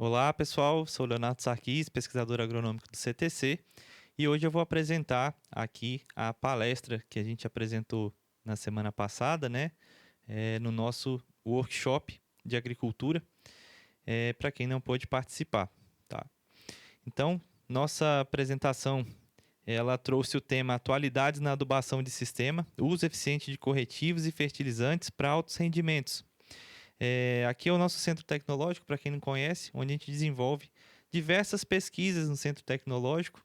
Olá, pessoal. Sou Leonardo Sarquis, pesquisador agronômico do CTC, e hoje eu vou apresentar aqui a palestra que a gente apresentou na semana passada, né, no nosso workshop de agricultura, para quem não pôde participar, tá? Então, nossa apresentação, ela trouxe o tema Atualidades na adubação de sistema, uso eficiente de corretivos e fertilizantes para altos rendimentos. Aqui é o nosso centro tecnológico, para quem não conhece, onde a gente desenvolve diversas pesquisas no centro tecnológico,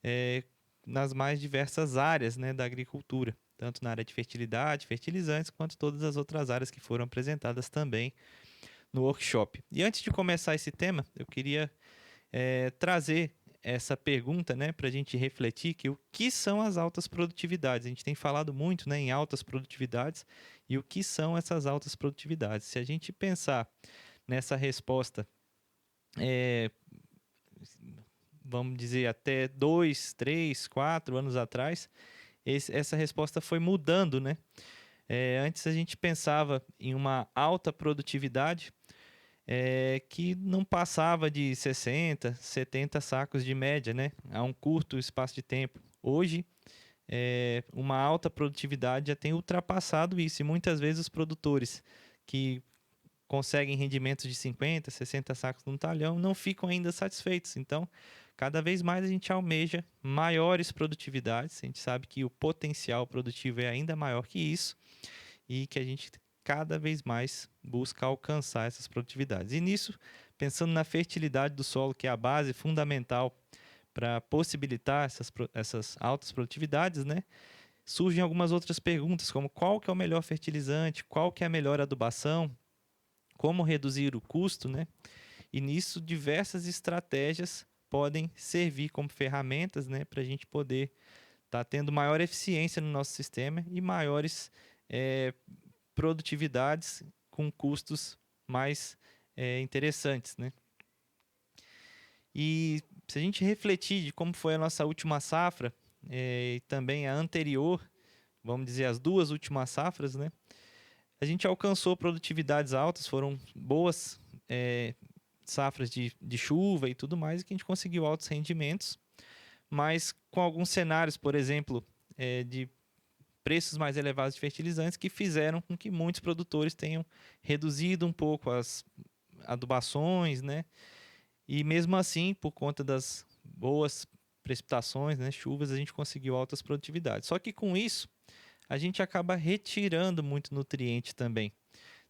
é, nas mais diversas áreas, né, da agricultura, tanto na área de fertilidade, fertilizantes, quanto todas as outras áreas que foram apresentadas também no workshop. E antes de começar esse tema, eu queria trazer essa pergunta, né, para a gente refletir que o que são as altas produtividades. A gente tem falado muito, né, em altas produtividades e o que são essas altas produtividades. Se a gente pensar nessa resposta, é, vamos dizer, até 2, 3, 4 anos atrás, essa resposta foi mudando, né? Antes a gente pensava em uma alta produtividade que não passava de 60, 70 sacos de média, né? A um curto espaço de tempo. Hoje, uma alta produtividade já tem ultrapassado isso, e muitas vezes os produtores que conseguem rendimentos de 50, 60 sacos num talhão não ficam ainda satisfeitos. Então, cada vez mais a gente almeja maiores produtividades. A gente sabe que o potencial produtivo é ainda maior que isso e que a gente cada vez mais busca alcançar essas produtividades. E nisso, pensando na fertilidade do solo, que é a base fundamental para possibilitar essas altas produtividades, né? Surgem algumas outras perguntas, como qual que é o melhor fertilizante, qual que é a melhor adubação, como reduzir o custo, né? E nisso diversas estratégias podem servir como ferramentas, né, para a gente poder estar tendo maior eficiência no nosso sistema e maiores é, produtividades com custos mais interessantes, né? E se a gente refletir de como foi a nossa última safra e também a anterior, vamos dizer as duas últimas safras, né? A gente alcançou produtividades altas, foram boas safras de chuva e tudo mais, e que a gente conseguiu altos rendimentos, mas com alguns cenários, por exemplo, de preços mais elevados de fertilizantes que fizeram com que muitos produtores tenham reduzido um pouco as adubações, né? E mesmo assim, por conta das boas precipitações, né, chuvas, a gente conseguiu altas produtividades. Só que com isso, a gente acaba retirando muito nutriente também.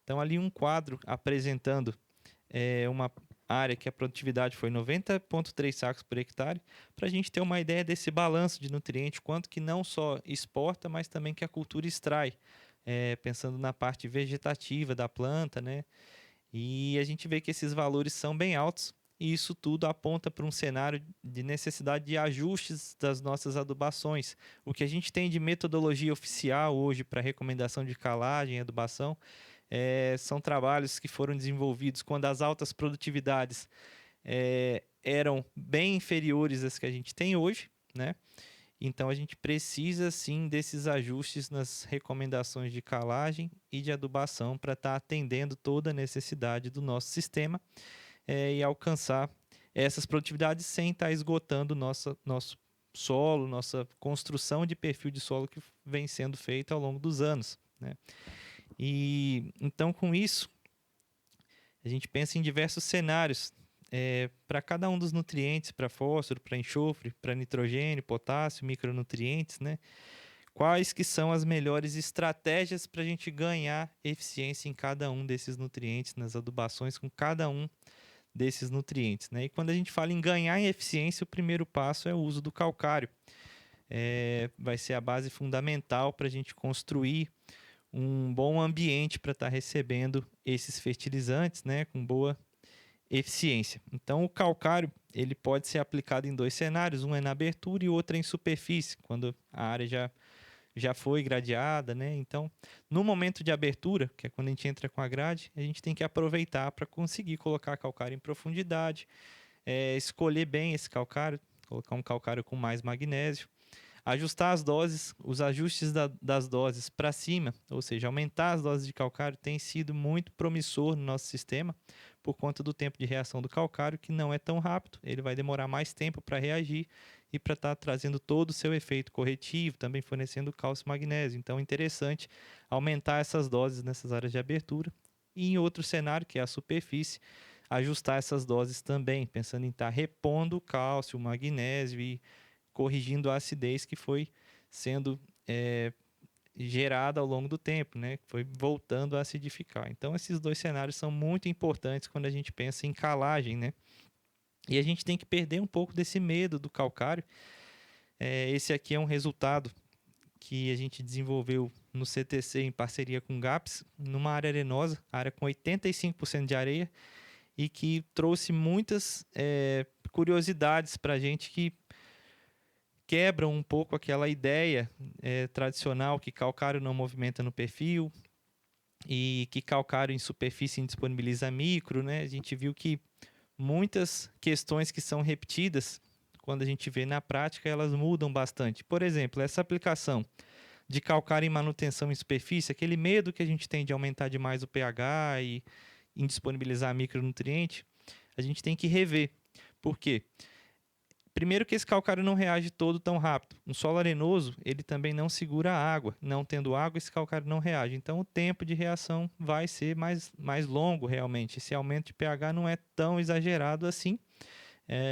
Então, ali um quadro apresentando uma área que a produtividade foi 90,3 sacos por hectare, para a gente ter uma ideia desse balanço de nutriente, quanto que não só exporta, mas também que a cultura extrai, pensando na parte vegetativa da planta, né? E a gente vê que esses valores são bem altos, e isso tudo aponta para um cenário de necessidade de ajustes das nossas adubações. O que a gente tem de metodologia oficial hoje para recomendação de calagem e adubação são trabalhos que foram desenvolvidos quando as altas produtividades eram bem inferiores às que a gente tem hoje, né? Então a gente precisa sim desses ajustes nas recomendações de calagem e de adubação para estar atendendo toda a necessidade do nosso sistema e alcançar essas produtividades sem estar esgotando nosso solo, nossa construção de perfil de solo que vem sendo feita ao longo dos anos, né? E então com isso a gente pensa em diversos cenários para cada um dos nutrientes, para fósforo, para enxofre, para nitrogênio, potássio, micronutrientes, né? Quais que são as melhores estratégias para a gente ganhar eficiência em cada um desses nutrientes, nas adubações com cada um desses nutrientes, né? E quando a gente fala em ganhar em eficiência, o primeiro passo é o uso do calcário. Vai ser a base fundamental para a gente construir um bom ambiente para estar recebendo esses fertilizantes, né, com boa eficiência. Então, o calcário ele pode ser aplicado em dois cenários, um é na abertura e o outro é em superfície, quando a área já foi gradeada, né? Então, no momento de abertura, que é quando a gente entra com a grade, a gente tem que aproveitar para conseguir colocar calcário em profundidade, escolher bem esse calcário, colocar um calcário com mais magnésio. Ajustar as doses, os ajustes das doses para cima, ou seja, aumentar as doses de calcário tem sido muito promissor no nosso sistema, por conta do tempo de reação do calcário, que não é tão rápido, ele vai demorar mais tempo para reagir e para estar trazendo todo o seu efeito corretivo, também fornecendo cálcio e magnésio. Então é interessante aumentar essas doses nessas áreas de abertura. E em outro cenário, que é a superfície, ajustar essas doses também, pensando em estar repondo o cálcio, o magnésio e corrigindo a acidez que foi sendo gerada ao longo do tempo, né? Que foi voltando a acidificar. Então, esses dois cenários são muito importantes quando a gente pensa em calagem, né? E a gente tem que perder um pouco desse medo do calcário. Esse aqui é um resultado que a gente desenvolveu no CTC em parceria com o GAPS, numa área arenosa, área com 85% de areia, e que trouxe muitas curiosidades para a gente que quebram um pouco aquela ideia tradicional que calcário não movimenta no perfil e que calcário em superfície indisponibiliza micro, né? A gente viu que muitas questões que são repetidas, quando a gente vê na prática, elas mudam bastante. Por exemplo, essa aplicação de calcário em manutenção em superfície, aquele medo que a gente tem de aumentar demais o pH e indisponibilizar micronutriente, a gente tem que rever. Por quê? Primeiro que esse calcário não reage todo tão rápido. Um solo arenoso, ele também não segura a água. Não tendo água, esse calcário não reage. Então, o tempo de reação vai ser mais longo, realmente. Esse aumento de pH não é tão exagerado assim.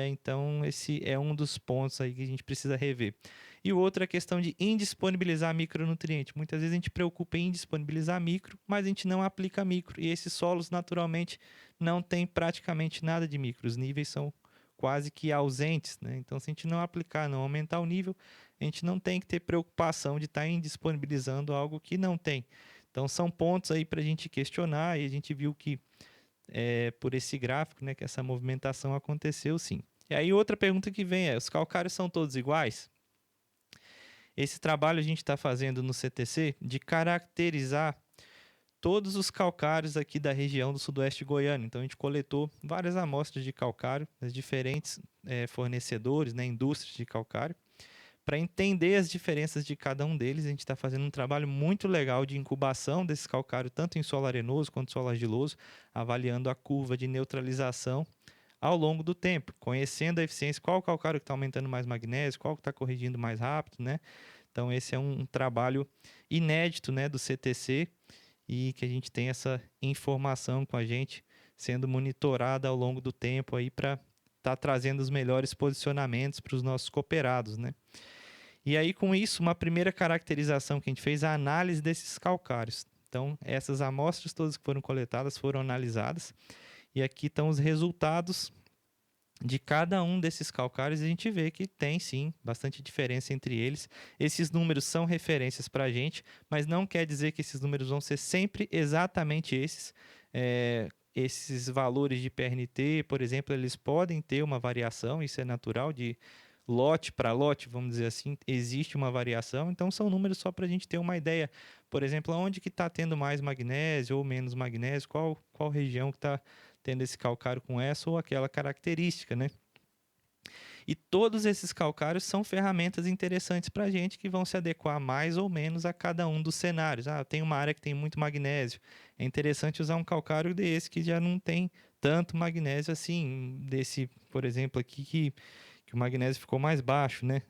Então, esse é um dos pontos aí que a gente precisa rever. E o outro é a questão de indisponibilizar micronutriente. Muitas vezes a gente preocupa em indisponibilizar micro, mas a gente não aplica micro. E esses solos, naturalmente, não tem praticamente nada de micro. Os níveis são quase que ausentes, né? Então, se a gente não aplicar, não aumentar o nível, a gente não tem que ter preocupação de estar indisponibilizando algo que não tem. Então, são pontos aí para a gente questionar, e a gente viu que por esse gráfico, né, que essa movimentação aconteceu sim. E aí outra pergunta que vem é, os calcários são todos iguais? Esse trabalho a gente está fazendo no CTC de caracterizar todos os calcários aqui da região do sudoeste goiano. Então a gente coletou várias amostras de calcário das diferentes fornecedores, né, indústrias de calcário, para entender as diferenças de cada um deles. A gente está fazendo um trabalho muito legal de incubação desse calcário, tanto em solo arenoso quanto solo argiloso, avaliando a curva de neutralização ao longo do tempo, conhecendo a eficiência, qual calcário que está aumentando mais magnésio, qual que está corrigindo mais rápido, né? Então esse é um trabalho inédito, né, do CTC, e que a gente tem essa informação com a gente sendo monitorada ao longo do tempo aí para estar trazendo os melhores posicionamentos para os nossos cooperados, né? E aí, com isso, uma primeira caracterização que a gente fez é a análise desses calcários. Então, essas amostras todas que foram coletadas foram analisadas, e aqui estão os resultados de cada um desses calcários, e a gente vê que tem sim bastante diferença entre eles. Esses números são referências para a gente, mas não quer dizer que esses números vão ser sempre exatamente esses. Esses valores de PRNT, por exemplo, eles podem ter uma variação, isso é natural, de lote para lote, vamos dizer assim, existe uma variação. Então, são números só para a gente ter uma ideia. Por exemplo, onde que está tendo mais magnésio ou menos magnésio, qual região que está tendo esse calcário com essa ou aquela característica, né? E todos esses calcários são ferramentas interessantes para a gente, que vão se adequar mais ou menos a cada um dos cenários. Tem uma área que tem muito magnésio. É interessante usar um calcário desse que já não tem tanto magnésio assim, desse, por exemplo, aqui que o magnésio ficou mais baixo, né?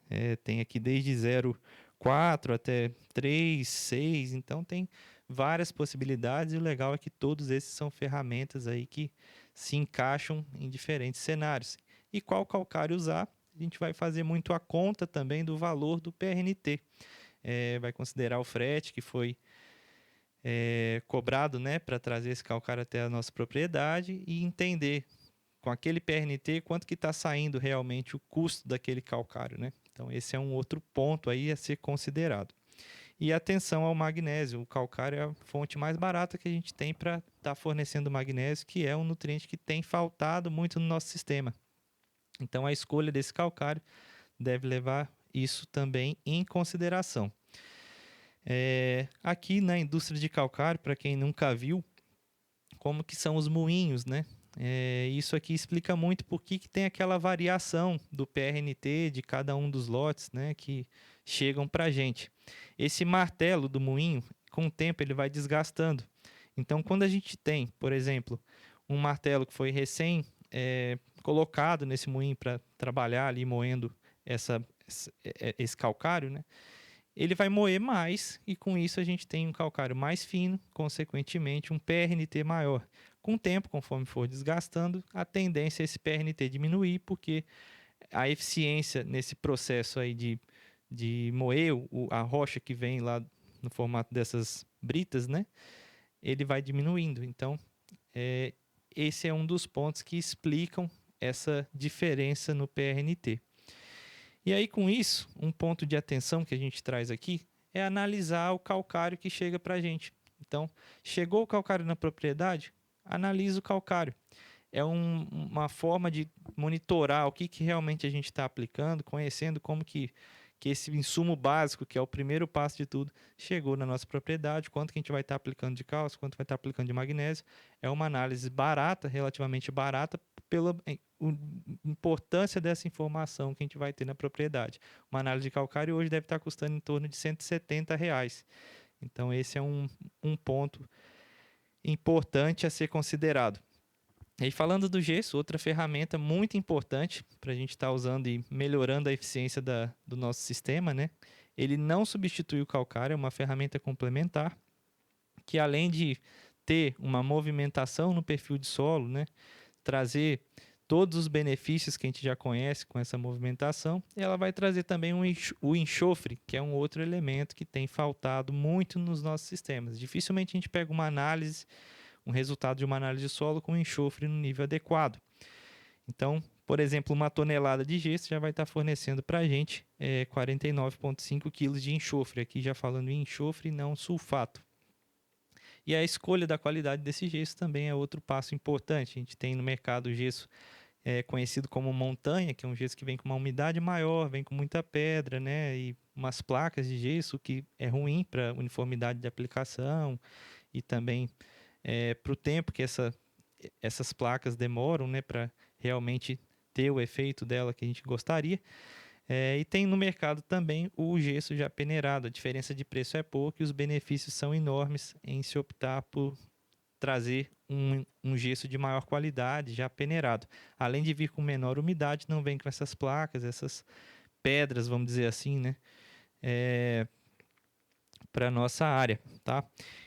Tem aqui desde 0,4 até 3, 6, então tem várias possibilidades, e o legal é que todos esses são ferramentas aí que se encaixam em diferentes cenários. E qual calcário usar, a gente vai fazer muito a conta também do valor do PRNT. Vai considerar o frete que foi cobrado, né, para trazer esse calcário até a nossa propriedade, e entender com aquele PRNT quanto que está saindo realmente o custo daquele calcário, né? Então esse é um outro ponto aí a ser considerado. E atenção ao magnésio. O calcário é a fonte mais barata que a gente tem para estar fornecendo magnésio, que é um nutriente que tem faltado muito no nosso sistema. Então, a escolha desse calcário deve levar isso também em consideração. Aqui na indústria de calcário, para quem nunca viu, como que são os moinhos, né? Isso aqui explica muito por que tem aquela variação do PRNT de cada um dos lotes, né? Que chegam para a gente. Esse martelo do moinho, com o tempo, ele vai desgastando. Então, quando a gente tem, por exemplo, um martelo que foi recém colocado nesse moinho para trabalhar ali moendo esse calcário, né? Ele vai moer mais e com isso a gente tem um calcário mais fino, consequentemente um PRNT maior. Com o tempo, conforme for desgastando, a tendência é esse PRNT diminuir, porque a eficiência nesse processo aí de moer a rocha que vem lá no formato dessas britas, né? Ele vai diminuindo. Então, esse é um dos pontos que explicam essa diferença no PRNT. E aí, com isso, um ponto de atenção que a gente traz aqui é analisar o calcário que chega para a gente. Então, chegou o calcário na propriedade, analisa o calcário. É uma forma de monitorar o que realmente a gente está aplicando, conhecendo como que esse insumo básico, que é o primeiro passo de tudo, chegou na nossa propriedade, quanto que a gente vai estar aplicando de cálcio, quanto vai estar aplicando de magnésio. É uma análise barata, relativamente barata, pela importância dessa informação que a gente vai ter na propriedade. Uma análise de calcário hoje deve estar custando em torno de R$ 170. Então, esse é um ponto importante a ser considerado. E falando do gesso, outra ferramenta muito importante para a gente estar usando e melhorando a eficiência do nosso sistema, né? Ele não substitui o calcário, é uma ferramenta complementar que, além de ter uma movimentação no perfil de solo, né? Trazer todos os benefícios que a gente já conhece com essa movimentação, ela vai trazer também o enxofre, que é um outro elemento que tem faltado muito nos nossos sistemas. Dificilmente a gente pega um resultado de uma análise de solo com enxofre no nível adequado. Então, por exemplo, uma tonelada de gesso já vai estar fornecendo para a gente 49,5 kg de enxofre, aqui já falando em enxofre e não sulfato. E a escolha da qualidade desse gesso também é outro passo importante. A gente tem no mercado o gesso conhecido como montanha, que é um gesso que vem com uma umidade maior, vem com muita pedra, né? E umas placas de gesso que é ruim para uniformidade de aplicação e também para o tempo que essas placas demoram, né, para realmente ter o efeito dela que a gente gostaria. E tem no mercado também o gesso já peneirado. A diferença de preço é pouca e os benefícios são enormes em se optar por trazer um gesso de maior qualidade, já peneirado. Além de vir com menor umidade, não vem com essas placas, essas pedras, vamos dizer assim, né? Para a nossa área, tá?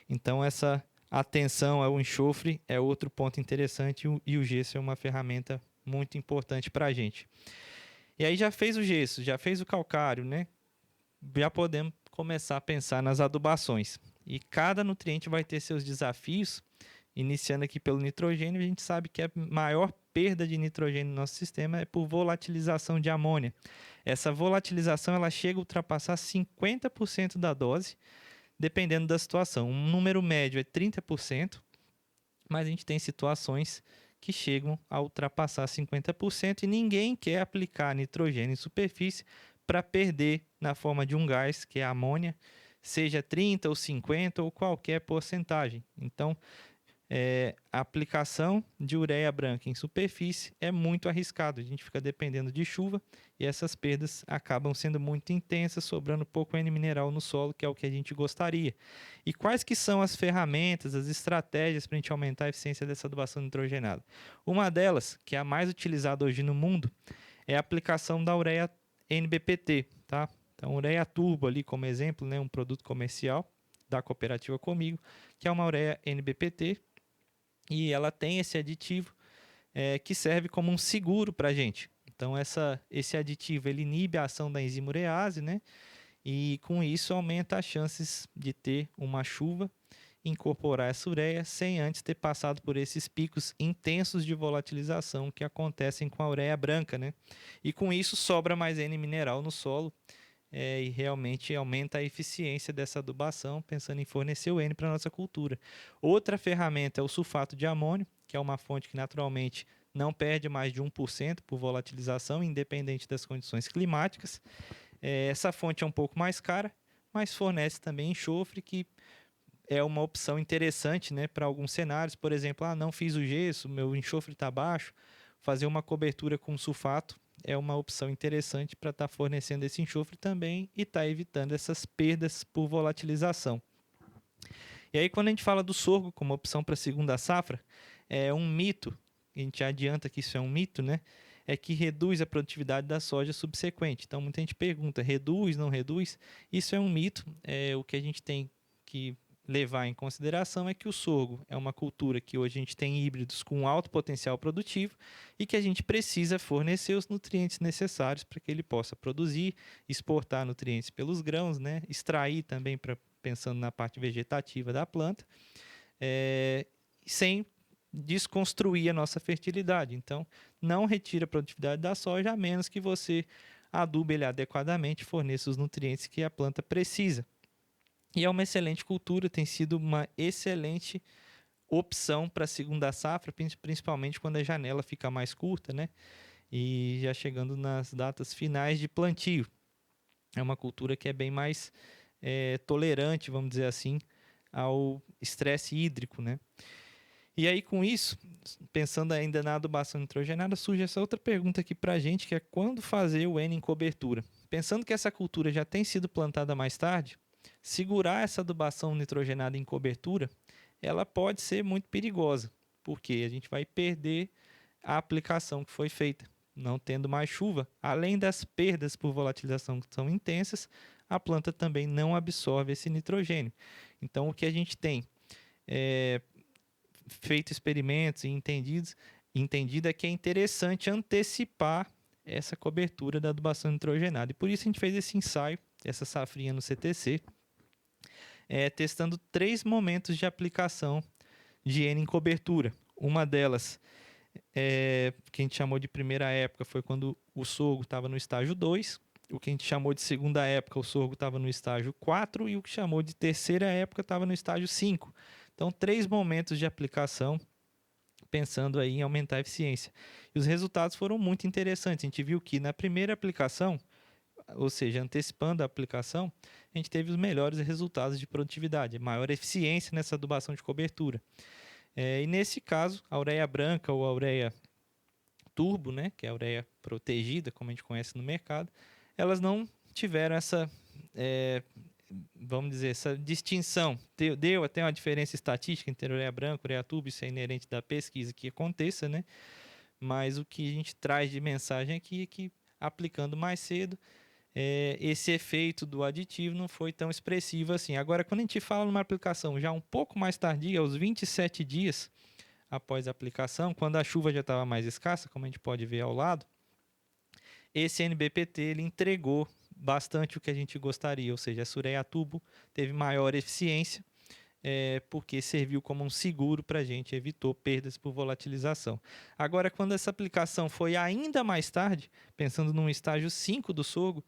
Então, essa atenção ao enxofre é outro ponto interessante e o gesso é uma ferramenta muito importante para a gente. E aí já fez o gesso, já fez o calcário, né? Já podemos começar a pensar nas adubações. E cada nutriente vai ter seus desafios. Iniciando aqui pelo nitrogênio, a gente sabe que a maior perda de nitrogênio no nosso sistema é por volatilização de amônia. Essa volatilização ela chega a ultrapassar 50% da dose, dependendo da situação. Um número médio é 30%, mas a gente tem situações que chegam a ultrapassar 50% e ninguém quer aplicar nitrogênio em superfície para perder na forma de um gás, que é a amônia, seja 30 ou 50 ou qualquer porcentagem. Então, a aplicação de ureia branca em superfície é muito arriscado. A gente fica dependendo de chuva e essas perdas acabam sendo muito intensas, sobrando pouco N mineral no solo, que é o que a gente gostaria. E quais que são as ferramentas, as estratégias para a gente aumentar a eficiência dessa adubação nitrogenada? Uma delas, que é a mais utilizada hoje no mundo, é a aplicação da ureia NBPT, tá? Então, ureia turbo ali como exemplo, né, um produto comercial da cooperativa Comigo, que é uma ureia NBPT, e ela tem esse aditivo que serve como um seguro para a gente. Então, esse aditivo ele inibe a ação da enzima urease, né? E com isso aumenta as chances de ter uma chuva, incorporar essa ureia sem antes ter passado por esses picos intensos de volatilização que acontecem com a ureia branca, né? E com isso sobra mais N mineral no solo e realmente aumenta a eficiência dessa adubação, pensando em fornecer o N para a nossa cultura. Outra ferramenta é o sulfato de amônio, que é uma fonte que naturalmente não perde mais de 1% por volatilização, independente das condições climáticas. Essa fonte é um pouco mais cara, mas fornece também enxofre, que é uma opção interessante, né, para alguns cenários. Por exemplo, não fiz o gesso, meu enxofre está baixo, fazer uma cobertura com sulfato é uma opção interessante para estar fornecendo esse enxofre também e estar evitando essas perdas por volatilização. E aí, quando a gente fala do sorgo como opção para a segunda safra, é um mito, a gente adianta que isso é um mito, né? É que reduz a produtividade da soja subsequente. Então, muita gente pergunta, reduz, não reduz? Isso é um mito. O que a gente tem que levar em consideração é que o sorgo é uma cultura que hoje a gente tem híbridos com alto potencial produtivo e que a gente precisa fornecer os nutrientes necessários para que ele possa produzir, exportar nutrientes pelos grãos, né? Extrair também para pensando na parte vegetativa da planta, sem desconstruir a nossa fertilidade. Então, não retira a produtividade da soja, a menos que você adube ele adequadamente e forneça os nutrientes que a planta precisa. E é uma excelente cultura, tem sido uma excelente opção para a segunda safra, principalmente quando a janela fica mais curta, né? E já chegando nas datas finais de plantio. É uma cultura que é bem mais tolerante, vamos dizer assim, ao estresse hídrico, né? E aí, com isso, pensando ainda na adubação nitrogenada, surge essa outra pergunta aqui para a gente, que é quando fazer o N em cobertura? Pensando que essa cultura já tem sido plantada mais tarde, segurar essa adubação nitrogenada em cobertura, ela pode ser muito perigosa, porque a gente vai perder a aplicação que foi feita. Não tendo mais chuva, além das perdas por volatilização que são intensas, a planta também não absorve esse nitrogênio. Então, o que a gente tem feito experimentos e entendido é que é interessante antecipar essa cobertura da adubação nitrogenada. E por isso a gente fez esse ensaio, essa safrinha no CTC, testando 3 momentos de aplicação de N em cobertura. Uma delas, que a gente chamou de primeira época, foi quando o sorgo estava no estágio 2. O que a gente chamou de segunda época, o sorgo estava no estágio 4. E o que chamou de terceira época estava no estágio 5. Então, 3 momentos de aplicação, pensando aí em aumentar a eficiência. E os resultados foram muito interessantes. A gente viu que na primeira aplicação, ou seja, antecipando a aplicação, a gente teve os melhores resultados de produtividade, maior eficiência nessa adubação de cobertura. E nesse caso, a ureia branca ou a ureia turbo, né, que é a ureia protegida, como a gente conhece no mercado, elas não tiveram essa, vamos dizer, essa distinção. Deu até uma diferença estatística entre ureia branca e ureia turbo, isso é inerente da pesquisa que aconteça, né? Mas o que a gente traz de mensagem aqui é que, aplicando mais cedo, esse efeito do aditivo não foi tão expressivo assim. Agora, quando a gente fala numa aplicação já um pouco mais tardia, aos 27 dias após a aplicação, quando a chuva já estava mais escassa, como a gente pode ver ao lado, esse NBPT ele entregou bastante o que a gente gostaria, ou seja, a ureia tubo teve maior eficiência, porque serviu como um seguro para a gente, evitou perdas por volatilização. Agora, quando essa aplicação foi ainda mais tarde, pensando num estágio 5 do sorgo,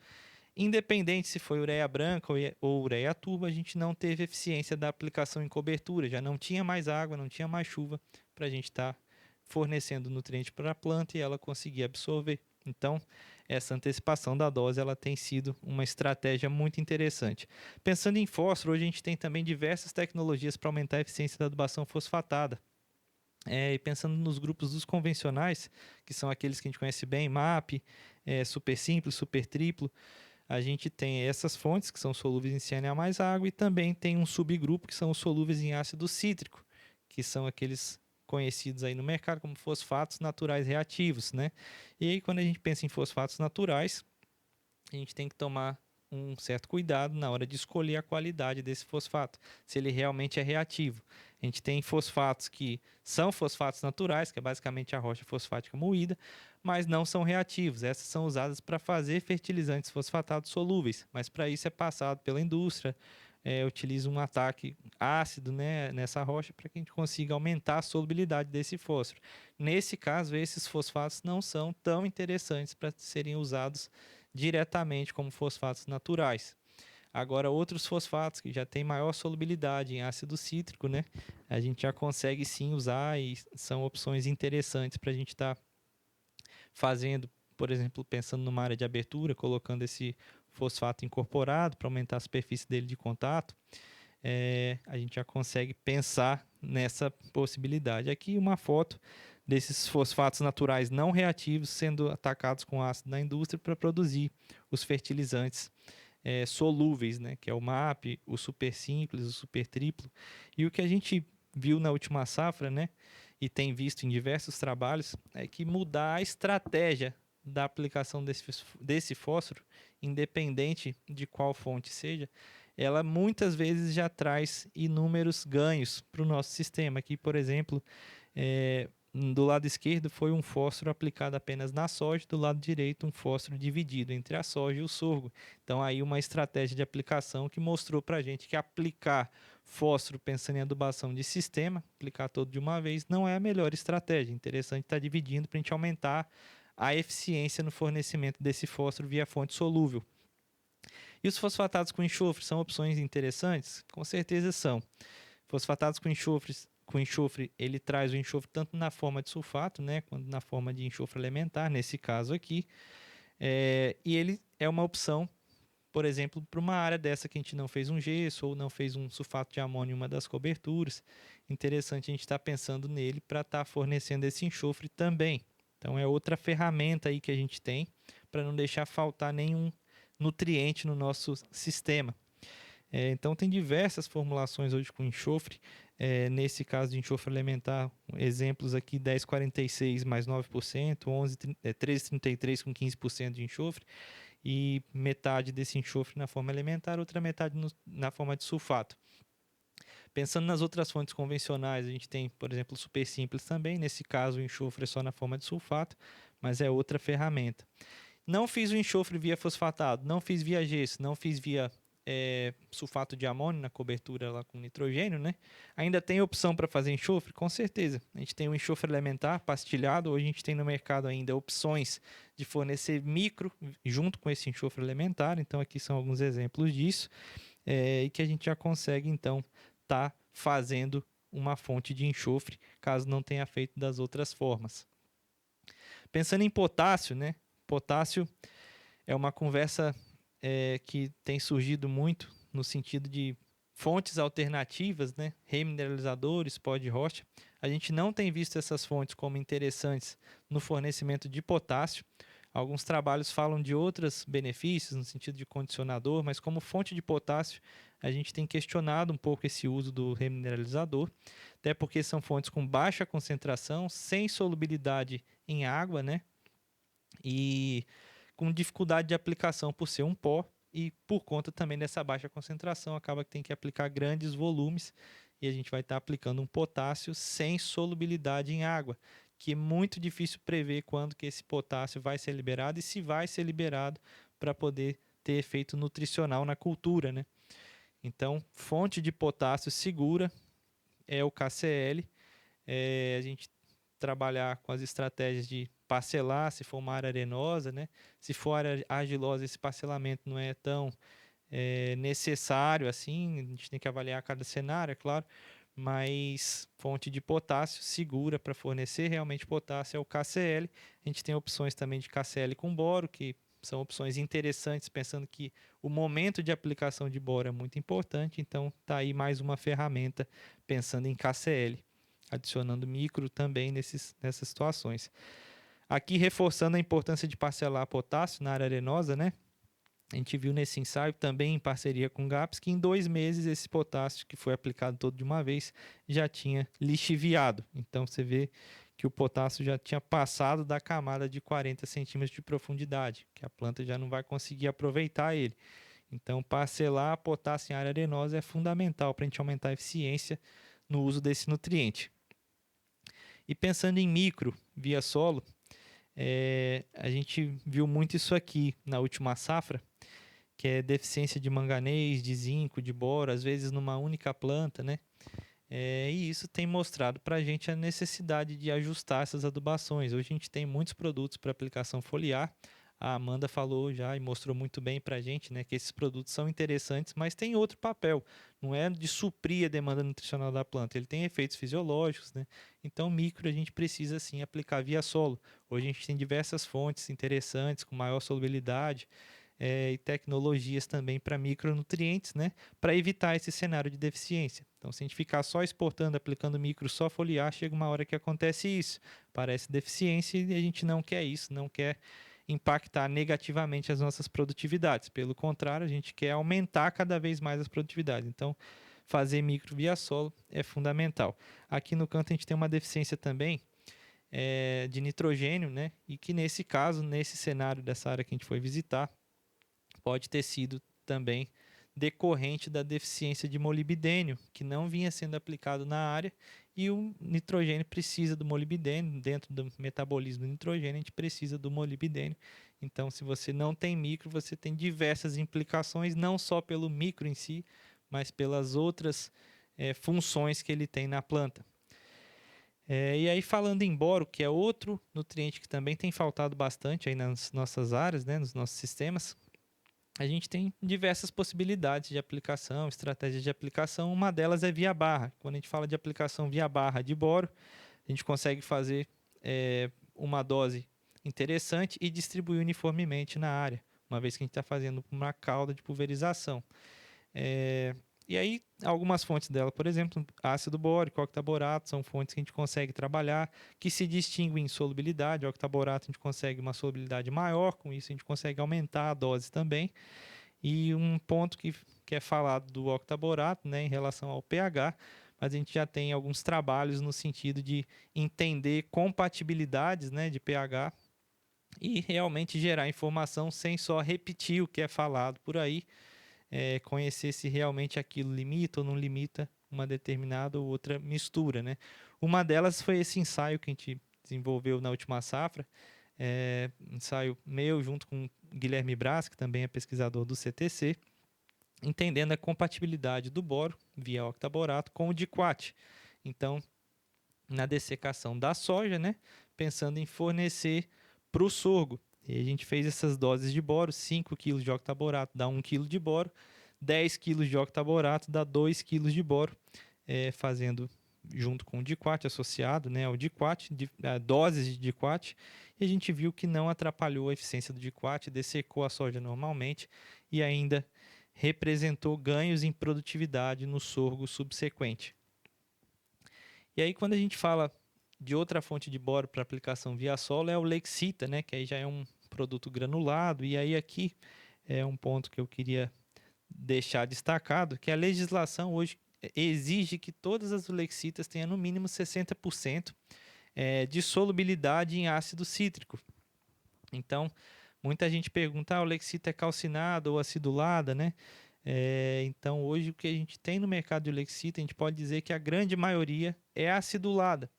independente se foi ureia branca ou ureia turbo, a gente não teve eficiência da aplicação em cobertura, já não tinha mais água, não tinha mais chuva para a gente estar fornecendo nutriente para a planta e ela conseguir absorver. Então, essa antecipação da dose ela tem sido uma estratégia muito interessante. Pensando em fósforo, hoje a gente tem também diversas tecnologias para aumentar a eficiência da adubação fosfatada. E pensando nos grupos dos convencionais, que são aqueles que a gente conhece bem, MAP, super simples, super triplo, a gente tem essas fontes que são solúveis em CNA mais água e também tem um subgrupo que são os solúveis em ácido cítrico, que são aqueles conhecidos aí no mercado como fosfatos naturais reativos, né? E aí quando a gente pensa em fosfatos naturais, a gente tem que tomar um certo cuidado na hora de escolher a qualidade desse fosfato, se ele realmente é reativo. A gente tem fosfatos que são fosfatos naturais, que é basicamente a rocha fosfática moída, mas não são reativos. Essas são usadas para fazer fertilizantes fosfatados solúveis, mas para isso é passado pela indústria, utiliza um ataque ácido, né, nessa rocha para que a gente consiga aumentar a solubilidade desse fósforo. Nesse caso, esses fosfatos não são tão interessantes para serem usados diretamente como fosfatos naturais. Agora, outros fosfatos que já têm maior solubilidade em ácido cítrico, né? A gente já consegue sim usar e são opções interessantes para a gente estar fazendo, por exemplo, pensando numa área de abertura, colocando esse fosfato incorporado para aumentar a superfície dele de contato. A gente já consegue pensar nessa possibilidade. Aqui uma foto desses fosfatos naturais não reativos sendo atacados com ácido na indústria para produzir os fertilizantes solúveis, né? Que é o MAP, o super simples, o super triplo. E o que a gente viu na última safra, né? E tem visto em diversos trabalhos, é que mudar a estratégia da aplicação desse fósforo, independente de qual fonte seja, ela muitas vezes já traz inúmeros ganhos para o nosso sistema. Aqui, por exemplo, do lado esquerdo foi um fósforo aplicado apenas na soja, do lado direito um fósforo dividido entre a soja e o sorgo. Então aí uma estratégia de aplicação que mostrou para a gente que aplicar fósforo pensando em adubação de sistema, aplicar todo de uma vez, não é a melhor estratégia. Interessante estar dividindo para a gente aumentar a eficiência no fornecimento desse fósforo via fonte solúvel. E os fosfatados com enxofre são opções interessantes? Com certeza são. Fosfatados com enxofre, ele traz o enxofre tanto na forma de sulfato, né, quanto na forma de enxofre elementar, nesse caso aqui. E ele é uma opção, por exemplo, para uma área dessa que a gente não fez um gesso ou não fez um sulfato de amônio em uma das coberturas. Interessante a gente estar pensando nele para estar fornecendo esse enxofre também. Então é outra ferramenta aí que a gente tem para não deixar faltar nenhum nutriente no nosso sistema. Então tem diversas formulações hoje com enxofre. Nesse caso de enxofre elementar, exemplos aqui 10,46 mais 9%, 13,33 com 15% de enxofre e metade desse enxofre na forma elementar, outra metade na forma de sulfato. Pensando nas outras fontes convencionais, a gente tem, por exemplo, o super simples também. Nesse caso, o enxofre é só na forma de sulfato, mas é outra ferramenta. Não fiz o enxofre via fosfatado, não fiz via gesso, não fiz via sulfato de amônio na cobertura lá com nitrogênio, né? Ainda tem opção para fazer enxofre? Com certeza. A gente tem o enxofre elementar pastilhado, hoje a gente tem no mercado ainda opções de fornecer micro junto com esse enxofre elementar, então aqui são alguns exemplos disso, e que a gente já consegue então estar fazendo uma fonte de enxofre, caso não tenha feito das outras formas. Pensando em potássio, né? Potássio é uma conversa que tem surgido muito no sentido de fontes alternativas, né? Remineralizadores, pó de rocha. A gente não tem visto essas fontes como interessantes no fornecimento de potássio. Alguns trabalhos falam de outros benefícios, no sentido de condicionador, mas como fonte de potássio, a gente tem questionado um pouco esse uso do remineralizador, até porque são fontes com baixa concentração, sem solubilidade em água, né? E com dificuldade de aplicação por ser um pó e por conta também dessa baixa concentração, acaba que tem que aplicar grandes volumes e a gente vai estar aplicando um potássio sem solubilidade em água, que é muito difícil prever quando que esse potássio vai ser liberado e se vai ser liberado para poder ter efeito nutricional na cultura, né? Então, fonte de potássio segura é o KCl. A gente trabalhar com as estratégias de parcelar, se for uma área arenosa, né? Se for área argilosa, esse parcelamento não é tão necessário assim, a gente tem que avaliar cada cenário, é claro, mas fonte de potássio segura para fornecer realmente potássio é o KCl. A gente tem opções também de KCl com boro, que são opções interessantes, pensando que o momento de aplicação de boro é muito importante, então tá aí mais uma ferramenta pensando em KCl, adicionando micro também nessas situações. Aqui reforçando a importância de parcelar potássio na área arenosa, né? A gente viu nesse ensaio, também em parceria com o GAPS, que em 2 meses esse potássio que foi aplicado todo de uma vez já tinha lixiviado. Então você vê que o potássio já tinha passado da camada de 40 centímetros de profundidade, que a planta já não vai conseguir aproveitar ele. Então parcelar potássio em área arenosa é fundamental para a gente aumentar a eficiência no uso desse nutriente. E pensando em micro via solo, a gente viu muito isso aqui na última safra, que é deficiência de manganês, de zinco, de boro, às vezes numa única planta, né? E isso tem mostrado para a gente a necessidade de ajustar essas adubações. Hoje a gente tem muitos produtos para aplicação foliar. A Amanda falou já e mostrou muito bem para a gente, né, que esses produtos são interessantes, mas tem outro papel. Não é de suprir a demanda nutricional da planta. Ele tem efeitos fisiológicos, né? Então, micro a gente precisa sim aplicar via solo. Hoje a gente tem diversas fontes interessantes com maior solubilidade. e tecnologias também para micronutrientes, né, para evitar esse cenário de deficiência. Então, se a gente ficar só exportando, aplicando micro, só foliar, chega uma hora que acontece isso, parece deficiência e a gente não quer isso, não quer impactar negativamente as nossas produtividades. Pelo contrário, a gente quer aumentar cada vez mais as produtividades. Então, fazer micro via solo é fundamental. Aqui no canto a gente tem uma deficiência também de nitrogênio, né? E que nesse caso, nesse cenário dessa área que a gente foi visitar, pode ter sido também decorrente da deficiência de molibdênio, que não vinha sendo aplicado na área, e o nitrogênio precisa do molibdênio, dentro do metabolismo do nitrogênio, a gente precisa do molibdênio. Então, se você não tem micro, você tem diversas implicações, não só pelo micro em si, mas pelas outras funções que ele tem na planta. E aí, falando em boro, que é outro nutriente que também tem faltado bastante aí nas nossas áreas, né, nos nossos sistemas, a gente tem diversas possibilidades de aplicação, estratégias de aplicação. Uma delas é via barra. Quando a gente fala de aplicação via barra de boro, a gente consegue fazer uma dose interessante e distribuir uniformemente na área, uma vez que a gente está fazendo uma cauda de pulverização. E aí, algumas fontes dela, por exemplo, ácido bórico, octaborato, são fontes que a gente consegue trabalhar, que se distinguem em solubilidade. O octaborato a gente consegue uma solubilidade maior, com isso a gente consegue aumentar a dose também. E um ponto que é falado do octaborato, né, em relação ao pH, mas a gente já tem alguns trabalhos no sentido de entender compatibilidades, né, de pH e realmente gerar informação sem só repetir o que é falado por aí, conhecer se realmente aquilo limita ou não limita uma determinada ou outra mistura, né? Uma delas foi esse ensaio que a gente desenvolveu na última safra, ensaio meu junto com Guilherme Braz, que também é pesquisador do CTC, entendendo a compatibilidade do boro via octaborato com o diquat. Então, na dessecação da soja, né, pensando em fornecer para o sorgo. E a gente fez essas doses de boro, 5 kg de octaborato dá 1 kg de boro, 10 kg de octaborato dá 2 kg de boro, fazendo junto com o diquat associado, né, ao diquat, doses de diquat, e a gente viu que não atrapalhou a eficiência do diquat, dessecou a soja normalmente e ainda representou ganhos em produtividade no sorgo subsequente. E aí, quando a gente fala de outra fonte de boro para aplicação via solo, é o Lexita, né? Que aí já é um produto granulado. E aí aqui é um ponto que eu queria deixar destacado, que a legislação hoje exige que todas as Lexitas tenham no mínimo 60% de solubilidade em ácido cítrico. Então, muita gente pergunta, o Lexita é calcinado ou acidulada, né? Então, hoje o que a gente tem no mercado de Lexita, a gente pode dizer que a grande maioria é acidulada.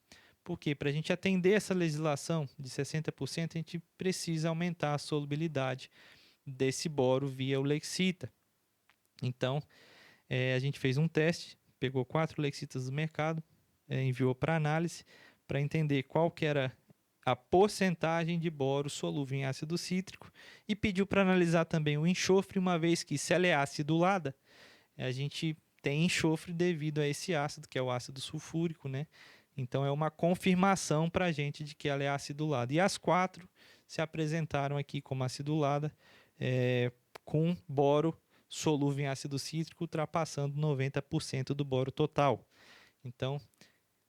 Por quê? Para a gente atender essa legislação de 60%, a gente precisa aumentar a solubilidade desse boro via o Lexita. Então, a gente fez um teste, pegou 4 Lexitas do mercado, enviou para análise para entender qual que era a porcentagem de boro solúvel em ácido cítrico e pediu para analisar também o enxofre, uma vez que se ela é acidulada, a gente tem enxofre devido a esse ácido, que é o ácido sulfúrico, né? Então é uma confirmação para a gente de que ela é acidulada. E as 4 se apresentaram aqui como acidulada, com boro solúvel em ácido cítrico, ultrapassando 90% do boro total. Então,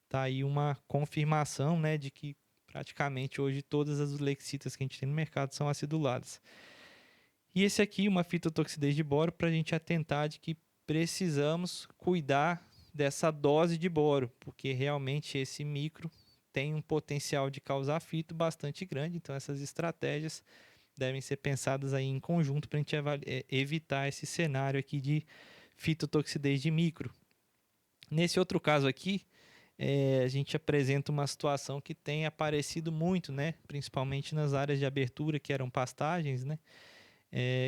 tá aí uma confirmação, né, de que praticamente hoje todas as Lexitas que a gente tem no mercado são aciduladas. E esse aqui, uma fitotoxidez de boro, para a gente atentar de que precisamos cuidar dessa dose de boro, porque realmente esse micro tem um potencial de causar fito bastante grande, então essas estratégias devem ser pensadas aí em conjunto para a gente evitar esse cenário aqui de fitotoxidez de micro. Nesse outro caso aqui, a gente apresenta uma situação que tem aparecido muito, né? Principalmente nas áreas de abertura, que eram pastagens, né?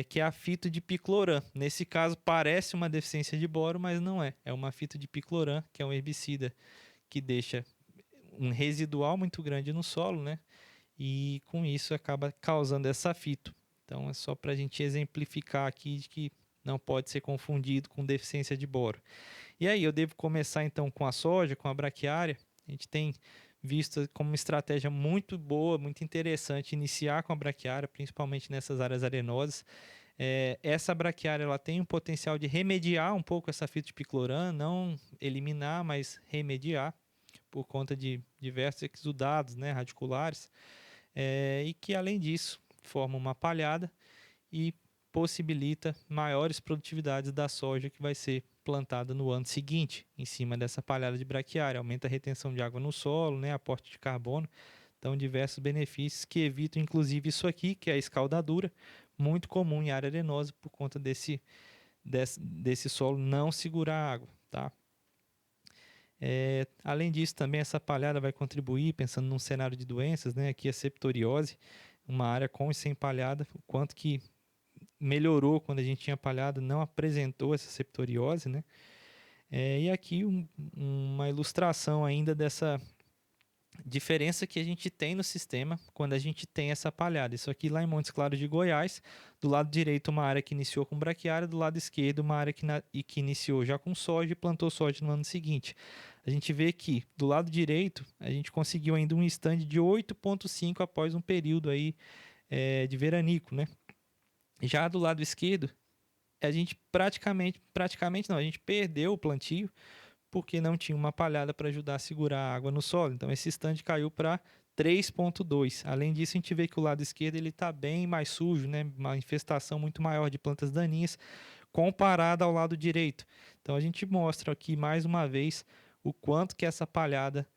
Que é a fito de picloram. Nesse caso, parece uma deficiência de boro, mas não é. É uma fito de picloram, que é um herbicida que deixa um residual muito grande no solo, né? E com isso acaba causando essa fito. Então, é só para a gente exemplificar aqui de que não pode ser confundido com deficiência de boro. E aí, eu devo começar então com a soja, com a braquiária. A gente tem visto como uma estratégia muito boa, muito interessante iniciar com a braquiária, principalmente nessas áreas arenosas. Essa braquiária ela tem um potencial de remediar um pouco essa fitospicloram, não eliminar, mas remediar, por conta de diversos exudados, né, radiculares, e que, além disso, forma uma palhada e possibilita maiores produtividades da soja que vai ser plantada no ano seguinte, em cima dessa palhada de braquiária. Aumenta a retenção de água no solo, né, aporte de carbono. Então, diversos benefícios que evitam, inclusive, isso aqui, que é a escaldadura, muito comum em área arenosa por conta desse solo não segurar água, tá? Além disso, também essa palhada vai contribuir, pensando num cenário de doenças, né? Aqui a septoriose, uma área com e sem palhada, o quanto que melhorou quando a gente tinha palhada, não apresentou essa septoriose, né? E aqui uma ilustração ainda dessa diferença que a gente tem no sistema quando a gente tem essa palhada. Isso aqui lá em Montes Claros de Goiás, do lado direito uma área que iniciou com braquiária, do lado esquerdo uma área que iniciou já com soja e plantou soja no ano seguinte. A gente vê que do lado direito a gente conseguiu ainda um stand de 8,5 após um período aí de veranico, né? Já do lado esquerdo, a gente praticamente não, a gente perdeu o plantio porque não tinha uma palhada para ajudar a segurar a água no solo. Então esse stand caiu para 3,2. Além disso, a gente vê que o lado esquerdo ele está bem mais sujo, né? Uma infestação muito maior de plantas daninhas comparada ao lado direito. Então a gente mostra aqui mais uma vez o quanto que essa palhada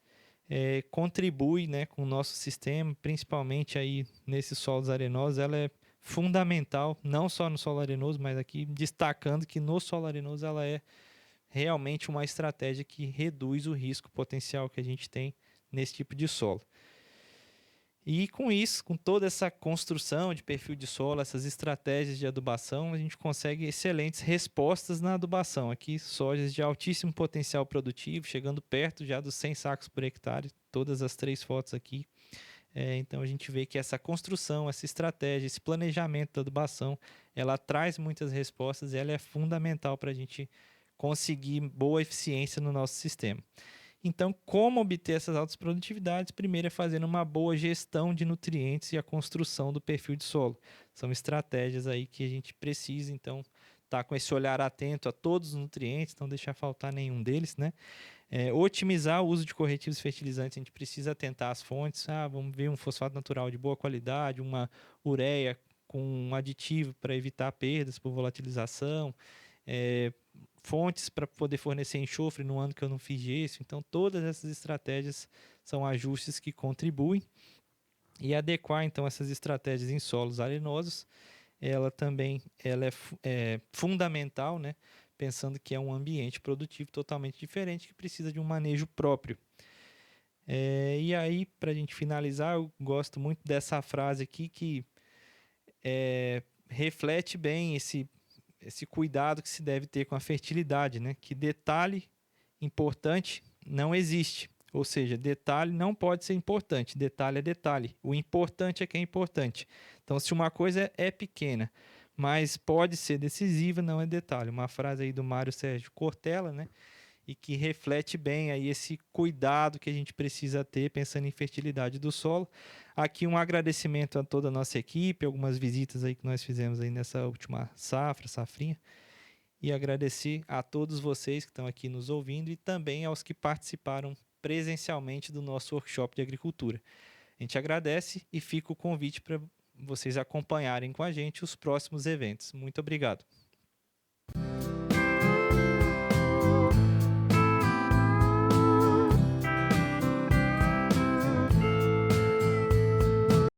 contribui, né, com o nosso sistema, principalmente aí nesses solos arenosos. Ela é fundamental, não só no solo arenoso, mas aqui destacando que no solo arenoso ela é realmente uma estratégia que reduz o risco potencial que a gente tem nesse tipo de solo. E com isso, com toda essa construção de perfil de solo, essas estratégias de adubação, a gente consegue excelentes respostas na adubação. Aqui, sojas de altíssimo potencial produtivo, chegando perto já dos 100 sacos por hectare, todas as 3 fotos aqui. Então a gente vê que essa construção, essa estratégia, esse planejamento da adubação, ela traz muitas respostas e ela é fundamental para a gente conseguir boa eficiência no nosso sistema. Então, como obter essas altas produtividades? Primeiro é fazendo uma boa gestão de nutrientes e a construção do perfil de solo. São estratégias aí que a gente precisa, então, estar com esse olhar atento a todos os nutrientes, não deixar faltar nenhum deles, né? Otimizar o uso de corretivos e fertilizantes, a gente precisa atentar às fontes. Vamos ver um fosfato natural de boa qualidade, uma ureia com um aditivo para evitar perdas por volatilização, fontes para poder fornecer enxofre no ano que eu não fiz gesso. Então, todas essas estratégias são ajustes que contribuem. E adequar, então, essas estratégias em solos arenosos, ela também é fundamental, né? Pensando que é um ambiente produtivo totalmente diferente que precisa de um manejo próprio. E aí, para a gente finalizar, eu gosto muito dessa frase aqui que reflete bem esse cuidado que se deve ter com a fertilidade, né? Que detalhe importante não existe. Ou seja, detalhe não pode ser importante, detalhe é detalhe. O importante é que é importante. Então, se uma coisa é pequena, mas pode ser decisiva, não é detalhe. Uma frase aí do Mário Sérgio Cortella, né? E que reflete bem aí esse cuidado que a gente precisa ter pensando em fertilidade do solo. Aqui um agradecimento a toda a nossa equipe, algumas visitas aí que nós fizemos aí nessa última safrinha. E agradecer a todos vocês que estão aqui nos ouvindo e também aos que participaram presencialmente do nosso workshop de agricultura. A gente agradece e fica o convite para vocês acompanharem com a gente os próximos eventos. Muito obrigado.